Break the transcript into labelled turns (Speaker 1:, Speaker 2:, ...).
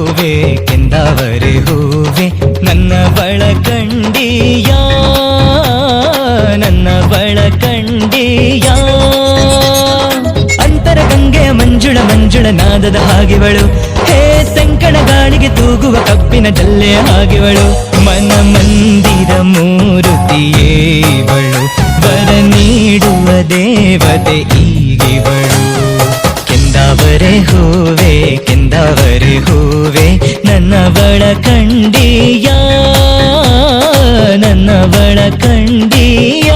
Speaker 1: ಹೂವೆ ಕೆಂದಾವರೆ ಹೂವೆ ನನ್ನ ಬಳಕಂಡಿಯ ನನ್ನ ಬಳಕಂಡಿಯ ಅಂತರ ಗಂಗೆಯ ಮಂಜುಳ ಮಂಜುಳ ನಾದದ ಹಾಗಿವಳು ಹೇ ತೆಂಕಣ ಗಾಳಿಗೆ ತೂಗುವ ಕಬ್ಬಿನ ಜಲ್ಲೆಯ ಹಾಗಿವಳು ಮನ ಮಂದಿರ ಮೂರುತಿಯೇವಳು ವರ ನೀಡುವ ದೇವತೆ ಈಗಿವಳು ಕೆಂದಾವರೆ ಹೂವೆ ಕೆಂದಾವರೆ ಹೂವೆ ನನ್ನ ಬಳಕಂಡಿಯ ನನ್ನ ಬಳಕಂಡಿಯ